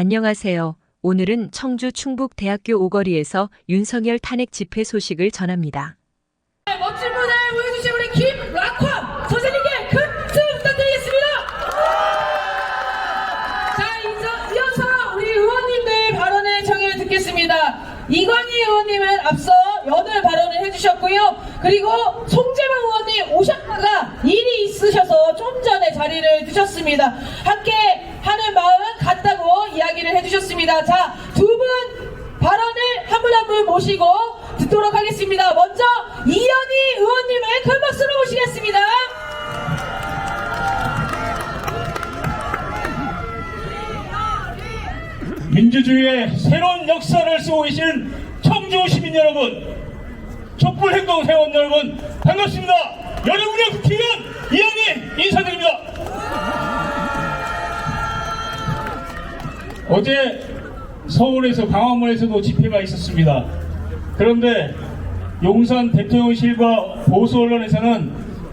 안녕하세요. 오늘은 청주 충북대학교 오거리에서 윤석열 탄핵 집회 소식을 전합니다. 멋진 무대 보여주신 우리 김락화 선생님께 큰 박수 부탁드리겠습니다. 자, 이어서 우리 의원님들 발언을 청해 듣겠습니다. 이관희 의원님은 앞서 여덟 발언을 해주셨고요. 그리고 송재만 의원님 오셨다가 일이 있으셔서 좀 전에 자리를 드셨습니다. 함께 하는 마음 같다고 이야기를 해주셨습니다. 자, 두 분 발언을 한 분 한 분 모시고 듣도록 하겠습니다. 먼저 이현희 의원님을 큰 박수로 모시겠습니다. 민주주의의 새로운 역사를 쓰고 계시는 청주 시민 여러분, 촛불행동 회원 여러분, 반갑습니다. 여러분의 국회의원 이현희 인사드립니다. 어제 서울에서 광화문에서도 집회가 있었습니다. 그런데 용산 대통령실과 보수 언론에서는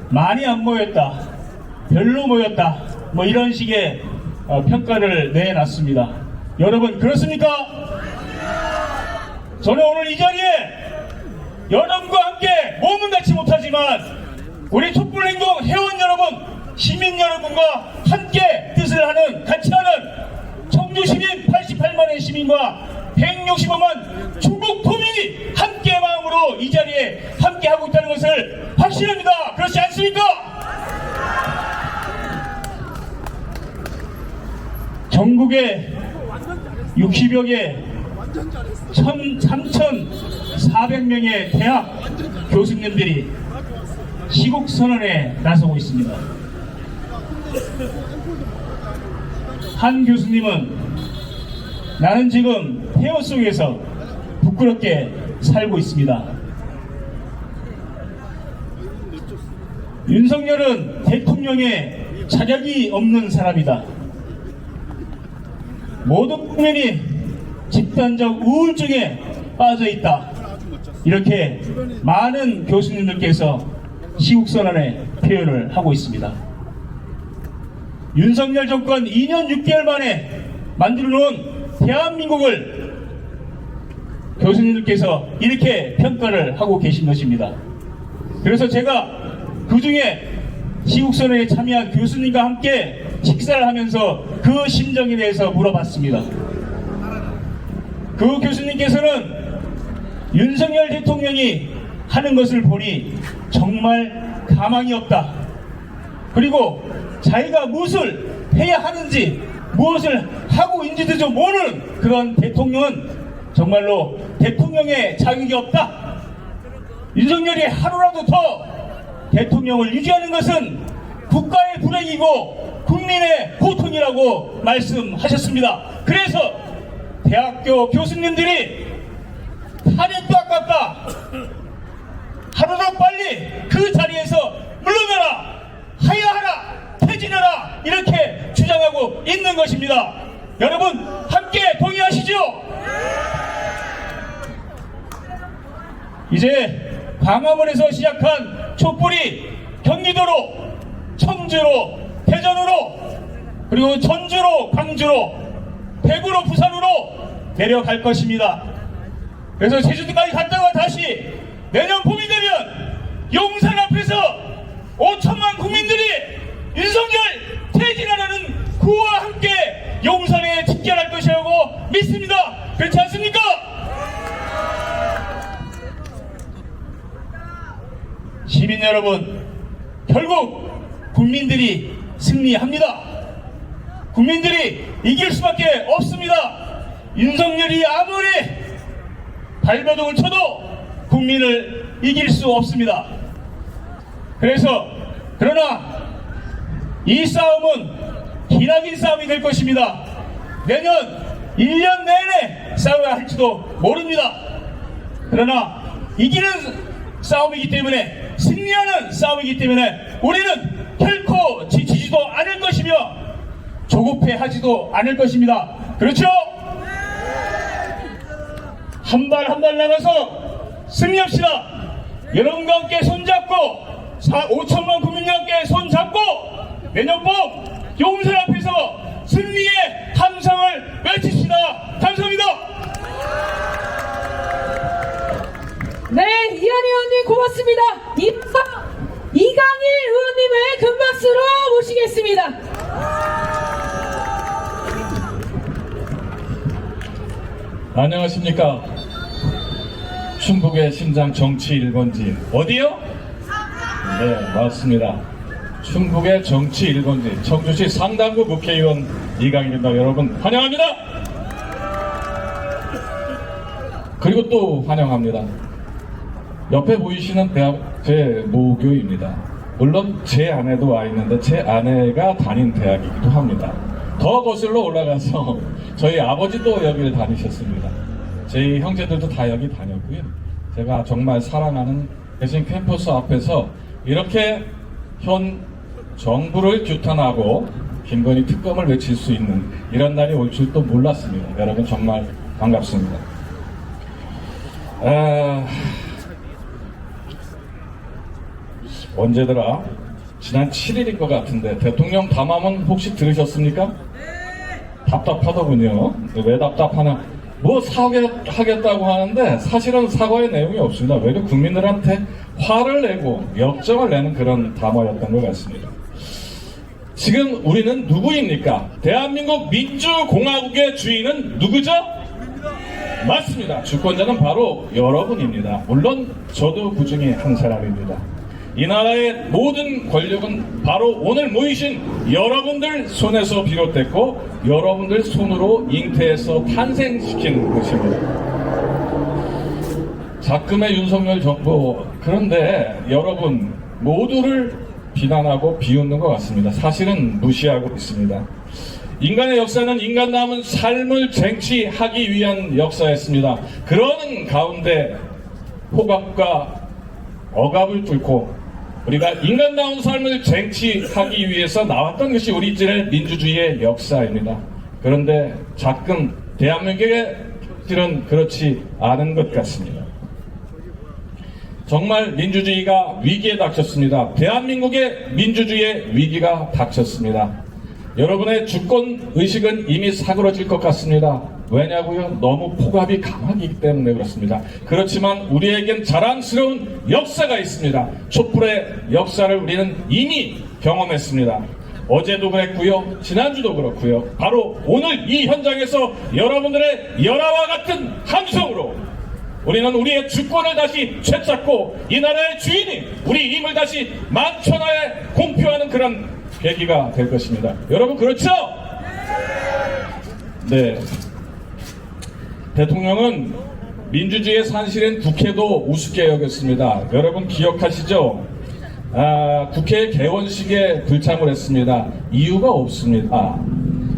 많이 안 모였다, 별로 모였다, 뭐 이런 식의 평가를 내놨습니다. 여러분 그렇습니까? 저는 오늘 이 자리에 여러분과 함께 몸은 같이 못하지만 우리 촛불행동 회원 여러분, 시민 여러분과 함께 뜻을 하는, 같이 하는 청주 시민 88만의 시민과 165만 중국 도민이 함께 마음으로 이 자리에 함께 하고 있다는 것을 확신합니다. 그렇지 않습니까? 전국에 60여 개 3,400명의 대학 교수님들이 시국선언에 나서고 있습니다. 한 교수님은 나는 지금 폐허 속에서 부끄럽게 살고 있습니다. 윤석열은 대통령의 자격이 없는 사람이다. 모든 국민이 집단적 우울증에 빠져 있다. 이렇게 많은 교수님들께서 시국선언에 표현을 하고 있습니다. 윤석열 정권 2년 6개월 만에 만들어 놓은 대한민국을 교수님들께서 이렇게 평가를 하고 계신 것입니다. 그래서 제가 그 중에 시국선언에 참여한 교수님과 함께 식사를 하면서 그 심정에 대해서 물어봤습니다. 그 교수님께서는 윤석열 대통령이 하는 것을 보니 정말 가망이 없다. 그리고 자기가 무엇을 해야 하는지, 무엇을 하고 있는지도 모르는 그런 대통령은 정말로 대통령의 자격이 없다. 윤석열이 하루라도 더 대통령을 유지하는 것은 국가의 불행이고 국민의 고통이라고 말씀하셨습니다. 그래서 대학교 교수님들이 탄핵도 아깝다, 하루도 빨리 그 자리에서 물러나라, 하야하라, 퇴진하라, 이렇게 주장하고 있는 것입니다. 여러분 함께 동의하시죠? 이제 광화문에서 시작한 촛불이 경기도로, 청주로, 대전으로, 그리고 전주로, 광주로, 대구로, 부산으로 내려갈 것입니다. 그래서 제주도까지 갔다가 다시 내년 봄이 되면 용산 앞에서 5천만 국민들이 윤석열 퇴진하라는 구호와 함께 용산에 집결할 것이라고 믿습니다. 그렇지 않습니까? 시민 여러분, 결국 국민들이 승리합니다. 국민들이 이길 수밖에 없습니다. 윤석열이 아무리 발버둥을 쳐도 국민을 이길 수 없습니다. 그러나 이 싸움은 기나긴 싸움이 될 것입니다. 내년 1년 내내 싸워야 할지도 모릅니다. 그러나 이기는 싸움이기 때문에, 승리하는 싸움이기 때문에 우리는 결코 지치지도 않을 것이며 조급해하지도 않을 것입니다. 그렇죠? 한 발 한 발 나가서 승리합시다. 여러분과 함께 손잡고 5천만 국민과 함께 손잡고 내년 봄 용산 앞에서 승리의 함성을 외치십시오. 안녕하십니까. 충북의 심장 정치 1번지 어디요? 네, 맞습니다. 충북의 정치 1번지 청주시 상당구 국회의원 이강입니다. 여러분 환영합니다. 그리고 또 환영합니다. 옆에 보이시는 대학 제 모교입니다. 물론 제 아내도 와 있는데 제 아내가 다닌 대학이기도 합니다. 더 거슬러 올라가서 저희 아버지도 여기를 다니셨습니다. 저희 형제들도 다 여기 다녔고요. 제가 정말 사랑하는 대신 캠퍼스 앞에서 이렇게 현 정부를 규탄하고 김건희 특검을 외칠 수 있는 이런 날이 올 줄도 몰랐습니다. 여러분 정말 반갑습니다. 언제더라? 지난 7일인 것 같은데 대통령 담화문 혹시 들으셨습니까? 답답하더군요. 왜 답답하나? 뭐 사과하겠다고 하는데 사실은 사과의 내용이 없습니다. 외려 국민들한테 화를 내고 역정을 내는 그런 담화였던 것 같습니다. 지금 우리는 누구입니까? 대한민국 민주공화국의 주인은 누구죠? 맞습니다. 주권자는 바로 여러분입니다. 물론 저도 그 중에 한 사람입니다. 이 나라의 모든 권력은 바로 오늘 모이신 여러분들 손에서 비롯됐고 여러분들 손으로 잉태해서 탄생시킨 것입니다. 작금의 윤석열 정부, 그런데 여러분 모두를 비난하고 비웃는 것 같습니다. 사실은 무시하고 있습니다. 인간의 역사는 인간다운 삶을 쟁취하기 위한 역사였습니다. 그런 가운데 호갑과 억압을 뚫고 우리가 인간다운 삶을 쟁취하기 위해서 나왔던 것이 우리 인의 민주주의의 역사입니다. 그런데 가끔 대한민국의 들은 그렇지 않은 것 같습니다. 정말 민주주의가 위기에 닥쳤습니다. 대한민국의 민주주의의 위기가 닥쳤습니다. 여러분의 주권 의식은 이미 사그러질 것 같습니다. 왜냐고요? 너무 폭압이 강하기 때문에 그렇습니다. 그렇지만 우리에겐 자랑스러운 역사가 있습니다. 촛불의 역사를 우리는 이미 경험했습니다. 어제도 그랬고요. 지난주도 그렇고요. 바로 오늘 이 현장에서 여러분들의 열화와 같은 함성으로 우리는 우리의 주권을 다시 되찾고 이 나라의 주인이 우리 힘을 다시 만천하에 공표하는 그런 계기가 될 것입니다. 여러분 그렇죠? 네. 대통령은 민주주의의 산실인 국회도 우습게 여겼습니다. 여러분 기억하시죠? 국회 개원식에 불참을 했습니다. 이유가 없습니다.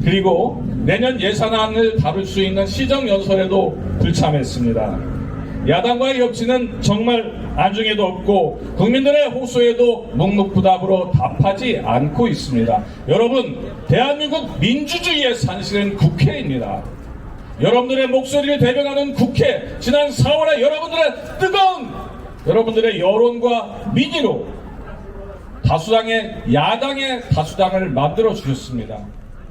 그리고 내년 예산안을 다룰 수 있는 시정연설에도 불참했습니다. 야당과의 협치는 정말 안중에도 없고 국민들의 호소에도 묵묵부답으로 답하지 않고 있습니다. 여러분, 대한민국 민주주의의 산실은 국회입니다. 여러분들의 목소리를 대변하는 국회, 지난 4월에 여러분들의 뜨거운 여러분들의 여론과 민의로 야당의 다수당을 만들어 주셨습니다.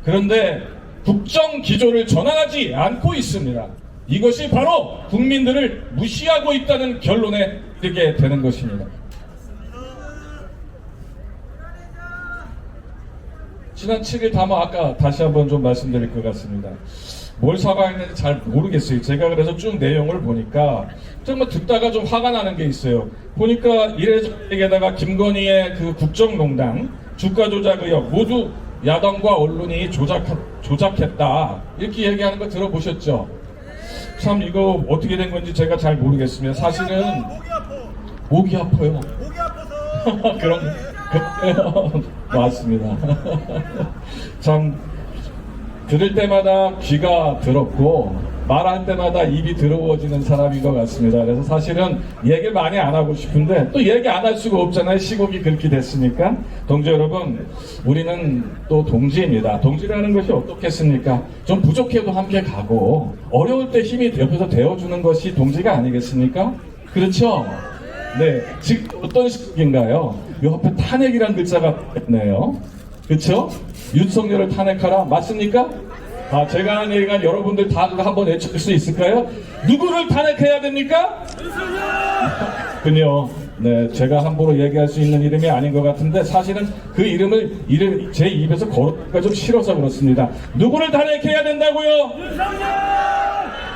그런데 국정 기조를 전환하지 않고 있습니다. 이것이 바로 국민들을 무시하고 있다는 결론에 이르게 되는 것입니다. 지난 7일 담화 아까 다시 한번 좀 말씀드릴 것 같습니다. 뭘 사과했는지 잘 모르겠어요. 제가 그래서 쭉 내용을 보니까 정말 듣다가 좀 화가 나는 게 있어요. 보니까 이래저래에다가 김건희의 그 국정농단, 주가 조작 의혹 모두 야당과 언론이 조작했다 이렇게 얘기하는 거 들어보셨죠? 참 이거 어떻게 된 건지 제가 잘 모르겠습니다. 사실은 목이 아파요. 목이 아파서 그런 맞습니다. 참 들을 때마다 귀가 더럽고 말할 때마다 입이 더러워지는 사람인 것 같습니다. 그래서 사실은 얘기를 많이 안 하고 싶은데 또 얘기 안 할 수가 없잖아요. 시국이 그렇게 됐으니까. 동지 여러분, 우리는 또 동지입니다. 동지라는 것이 어떻겠습니까? 좀 부족해도 함께 가고 어려울 때 힘이 옆에서 되어주는 것이 동지가 아니겠습니까? 그렇죠? 네, 지금 어떤 시국인가요? 이 옆에 탄핵이라는 글자가 있네요. 그렇죠? 윤석열을 탄핵하라. 맞습니까? 제가 하는 얘기가 여러분들 다 한번 외칠 수 있을까요? 누구를 탄핵해야 됩니까? 군요. 네, 제가 함부로 얘기할 수 있는 이름이 아닌 것 같은데 사실은 그 이름을 제 입에서 거르기가 좀 싫어서 그렇습니다. 누구를 탄핵해야 된다고요? 윤석열!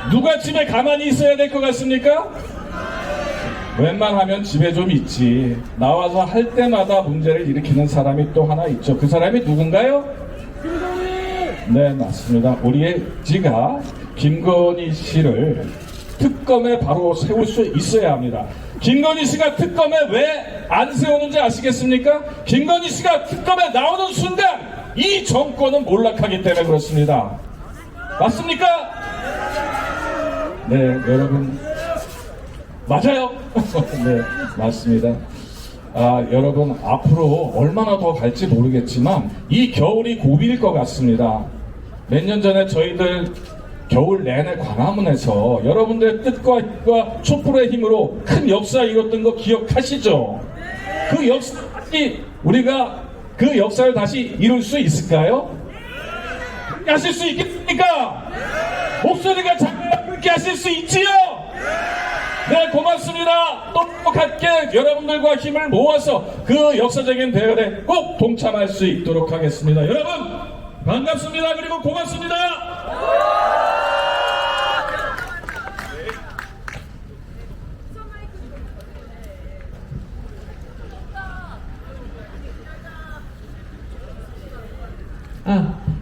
누가 집에 가만히 있어야 될 것 같습니까? 웬만하면 집에 좀 있지. 나와서 할 때마다 문제를 일으키는 사람이 또 하나 있죠. 그 사람이 누군가요? 네, 맞습니다. 우리의 지가 김건희 씨를 특검에 바로 세울 수 있어야 합니다. 김건희 씨가 특검에 왜 안 세우는지 아시겠습니까? 김건희 씨가 특검에 나오는 순간 이 정권은 몰락하기 때문에 그렇습니다. 맞습니까? 네, 여러분. 맞아요. 네, 맞습니다. 여러분, 앞으로 얼마나 더 갈지 모르겠지만 이 겨울이 고비일 것 같습니다. 몇 년 전에 저희들 겨울 내내 광화문에서 여러분들의 뜻과 촛불의 힘으로 큰 역사 이뤘던 거 기억하시죠? 그 역사까지 우리가 그 역사를 다시 이룰 수 있을까요? 하실 수 있겠습니까? 목소리가 작아야 그렇게 하실 수 있지요? 네, 고맙습니다. 똑똑하게 여러분들과 힘을 모아서 그 역사적인 대열에 꼭 동참할 수 있도록 하겠습니다. 여러분 반갑습니다. 그리고 고맙습니다.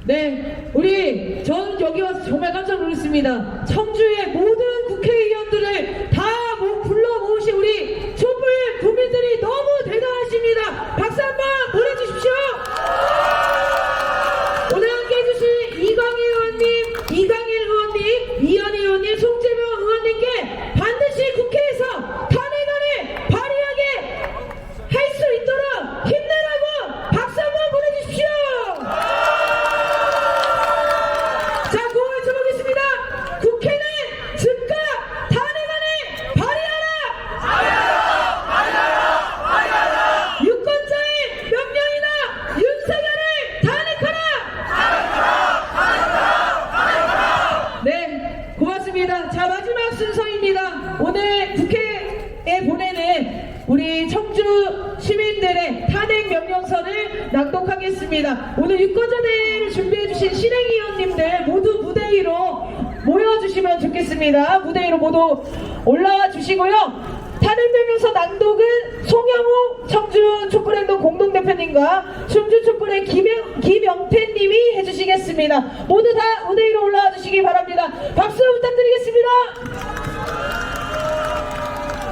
네, 저는 여기 와서 정말 깜짝 놀랐습니다. 청주의 모든 국회의원들을 다 불러 모으신 우리 촛불 국민들이 너무 대단하십니다. 박수 한번 보내주십시오. 오늘 함께 해주신 이광희 의원님, 이강일 의원님, 이현희 의원님, 송재명 의원님께 반드시 국회에서 탄핵안을 발의하게 할 수 있도록 힘내라고 박수 한번 보내주십시오. 자, 구호를 쳐보겠습니다. 국회는 즉각 탄핵안을 발의하라! 유권자의 명령이다! 윤석열을 탄핵하라! 네, 고맙습니다. 자, 마지막 순서입니다. 오늘 국회에 보내는 우리 청주 시민들의 탄핵 명령서를 낭독하겠습니다. 오늘 유권자대회를 준비해주신 실행위원님들 모두 무대 위로 모여주시면 좋겠습니다. 무대 위로 모두 올라와 주시고요. 탄핵 명령서 낭독은 송영우 청주 촛불행동 공동대표님과 충주 촛불의 김영태님이 해주시겠습니다. 모두 다 무대 위로 올라와 주시기 바랍니다. 박수 부탁드리겠습니다.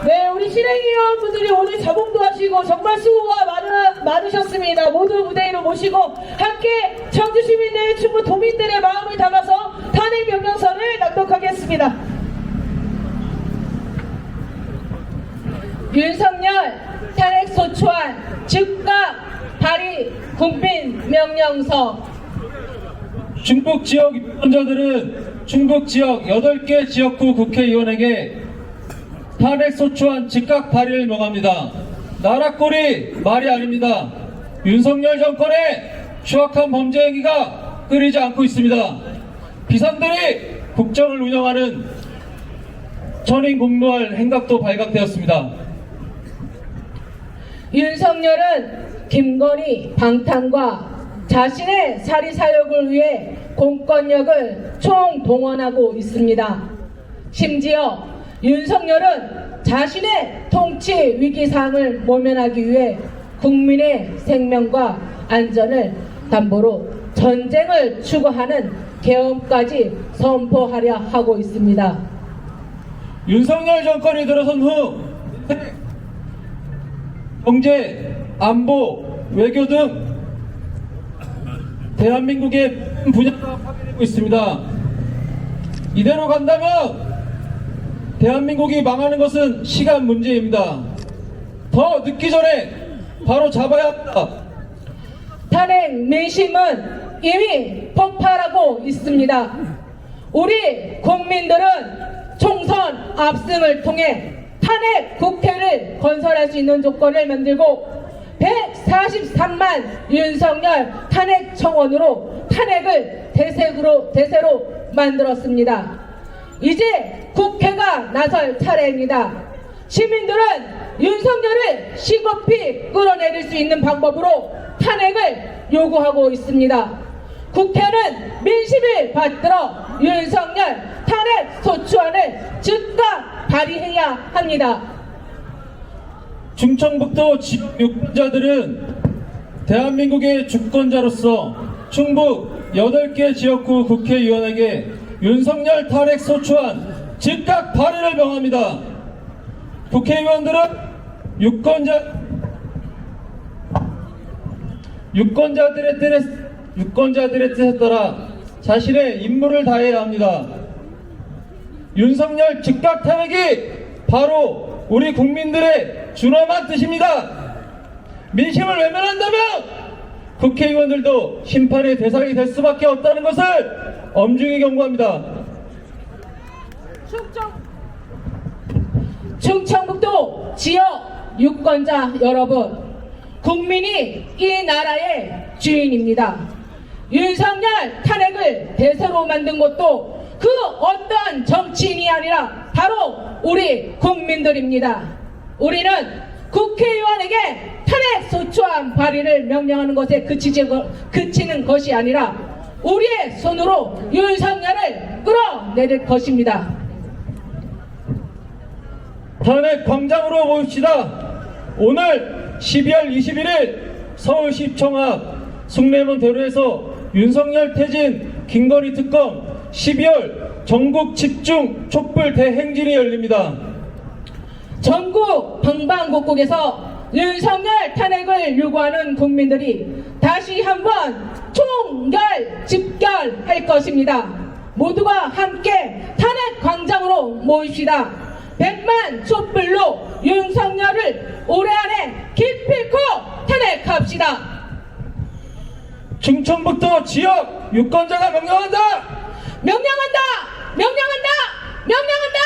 네, 우리 실행위원분들이 오늘 자봉도 하시고 정말 수고가 많으셨습니다. 모두 무대 위로 모시고 함께 청주 시민들, 충북 도민들의 마음을 담아서 탄핵 명령서를 낭독하겠습니다. 윤석열 탄핵소추안 즉각 발의 국민 명령서. 충북 지역 유권자들은 충북 지역 8개 지역구 국회의원에게 탄핵소추안 즉각 발의를 명합니다. 나라꼴이 말이 아닙니다. 윤석열 정권의 추악한 범죄 행위가 끊이지 않고 있습니다. 비상들이 국정을 운영하는 천인 공노할 행각도 발각되었습니다. 윤석열은 김건희 방탄과 자신의 사리사욕을 위해 공권력을 총동원하고 있습니다. 심지어 윤석열은 자신의 통치 위기상을 모면하기 위해 국민의 생명과 안전을 담보로 전쟁을 추구하는 계엄까지 선포하려 하고 있습니다. 윤석열 정권이 들어선 후 경제, 안보, 외교 등 대한민국의 분야가 파괴되고 있습니다. 이대로 간다면 대한민국이 망하는 것은 시간 문제입니다. 더 늦기 전에 바로 잡아야 합니다. 탄핵 민심은 이미 폭발하고 있습니다. 우리 국민들은 총선 압승을 통해 탄핵 국회를 건설할 수 있는 조건을 만들고 143만 윤석열 탄핵 청원으로 탄핵을 대세로 만들었습니다. 이제 국회가 나설 차례입니다. 시민들은 윤석열을 시급히 끌어내릴 수 있는 방법으로 탄핵을 요구하고 있습니다. 국회는 민심을 받들어 윤석열 탄핵 소추안을 즉각 발의해야 합니다. 충청북도 지역 유권자들은 대한민국의 주권자로서 충북 8개 지역구 국회의원에게 윤석열 탄핵 소추안 즉각 발의를 명합니다. 국회의원들은 유권자들의 뜻에 따라 자신의 임무를 다해야 합니다. 윤석열 즉각 탄핵이 바로 우리 국민들의 준엄한 뜻입니다. 민심을 외면한다면 국회의원들도 심판의 대상이 될 수밖에 없다는 것을 엄중히 경고합니다. 충청북도 지역 유권자 여러분, 국민이 이 나라의 주인입니다. 윤석열 탄핵을 대세로 만든 것도 그 어떤 정치인이 아니라 바로 우리 국민들입니다. 우리는 국회의원에게 탄핵 소추안 발의를 명령하는 것에 그치는 것이 아니라 우리의 손으로 윤석열을 끌어내릴 것입니다. 탄핵 광장으로 모입시다. 오늘 12월 21일 서울시청 앞 숭례문 대로에서 윤석열 퇴진 김건희 특검 12월 전국 집중 촛불 대행진이 열립니다. 전국 방방곡곡에서 윤석열 탄핵을 요구하는 국민들이 다시 한번 총결 집결할 것입니다. 모두가 함께 탄핵 광장으로 모입시다. 100만 촛불로 윤석열을 올해 안에 기필코 탄핵합시다. 충청북도 지역 유권자가 명령한다. 명령한다! 명령한다! 명령한다!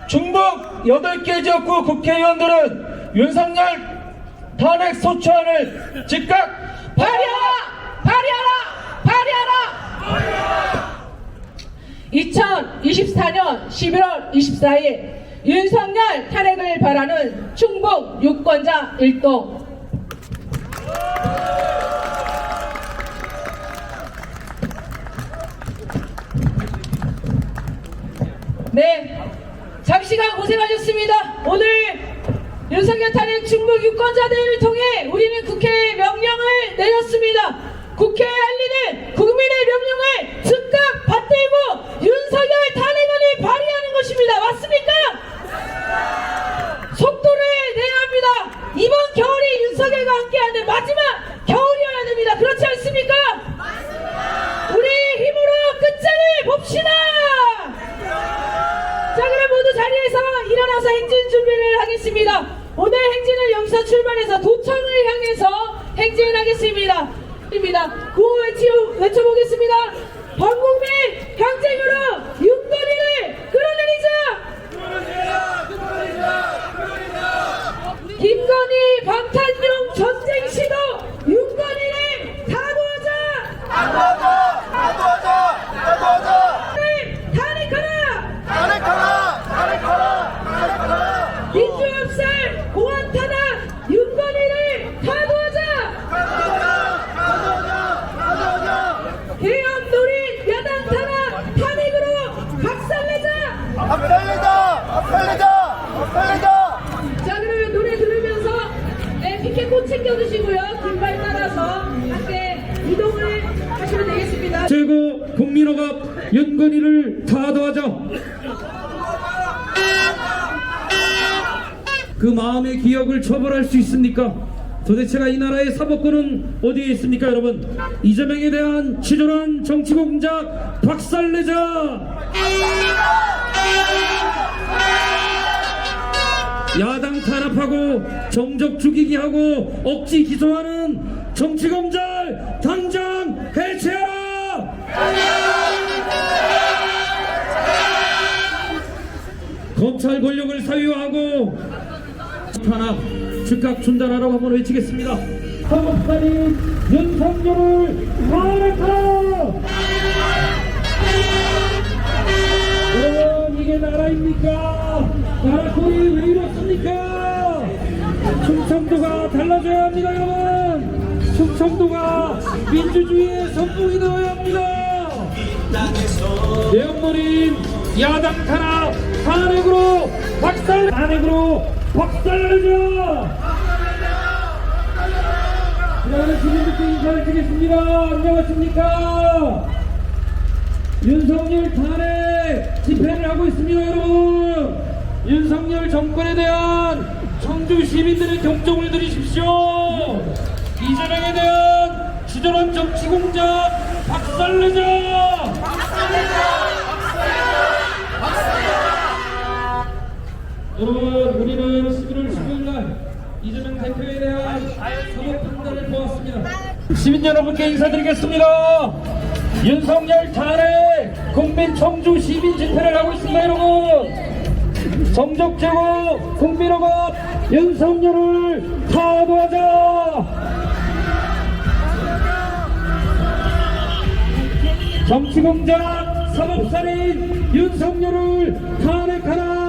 중북 8개 지역구 국회의원들은 윤석열 탄핵 소추안을 즉각 발의하라! 발의하라! 발의하라! 2024년 11월 24일 윤석열 탄핵을 바라는 충북 유권자 일동. 네, 장시간 고생하셨습니다. 오늘 윤석열 탄핵 충북 유권자대회를 통해 우리는 국회에 명령을 내렸습니다. 국회에 할 일은 국민의 명령을 즉각 받들고 윤석열 탄핵안을 발의하는 것입니다. 맞습니까? 속도를 내야 합니다. 이번 겨울이 윤석열과 함께하는 마지막 겨울이어야 됩니다. 그렇지 않습니까? 우리 힘으로 끝장을 봅시다. 자, 그럼 모두 자리에서 일어나서 행진 준비를 하겠습니다. 오늘 행진은 여기서 출발해서 도청을 향해서 행진하겠습니다. 구호 외쳐보겠습니다. 범국민 경쟁으로 윤건희를 끌어내리자. 김건희 방탄용 전쟁 시도 윤건희를 다도하자. 민주협살 공안 탄압 윤건희를 다도하자. 개헌 노린 야당 탄압 탄핵으로 박살내자. 자, 그러면 노래 들으면서 피켓 꼭 챙겨주시고요. 뒷발 따라서 함께 이동을 하시면 되겠습니다. 최고 국민호갑 윤건희를 타도하자. 그 마음의 기억을 처벌할 수 있습니까? 도대체가 이 나라의 사법권은 어디에 있습니까, 여러분? 이재명에 대한 치졸한 정치 공작 박살내자! 야당 탄압하고 정적 죽이기 하고 억지 기소하는 정치 공작 당장 해체하라! 검찰 권력을 사유하고 탄압 즉각 중단하라고 한번 외치겠습니다. 사법살인 윤석열을 탄핵하라! 여러분, 이게 나라입니까? 나라 꼴이 왜 이렇습니까? 충청도가 달라져야 합니다, 여러분. 충청도가 민주주의의 선봉이 되어야 합니다. 내용물인 야당 탄압 탄핵으로 박살내자. 지나가는 시민들께 인사를 드리겠습니다. 안녕하십니까. 윤석열 탄핵 집회를 하고 있습니다. 여러분, 윤석열 정권에 대한 청주 시민들의 격정을 들이십시오. 이재명에 대한 치졸한 정치 공작 박살내자. 여러분, 우리는 11월 15일 날 이재명 대표에 대한 사법 판단을 보았습니다. 시민 여러분께 인사드리겠습니다. 윤석열 탄핵 국민 청주 시민 집회를 하고 있습니다. 여러분, 정적 제거 국민의힘 윤석열을 탄핵하자. 정치공작 사법살인 윤석열을 탄핵하라.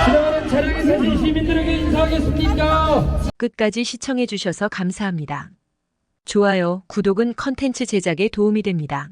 지나가는 차량에서 시민들에게 인사하겠습니다. 끝까지 시청해주셔서 감사합니다. 좋아요, 구독은 컨텐츠 제작에 도움이 됩니다.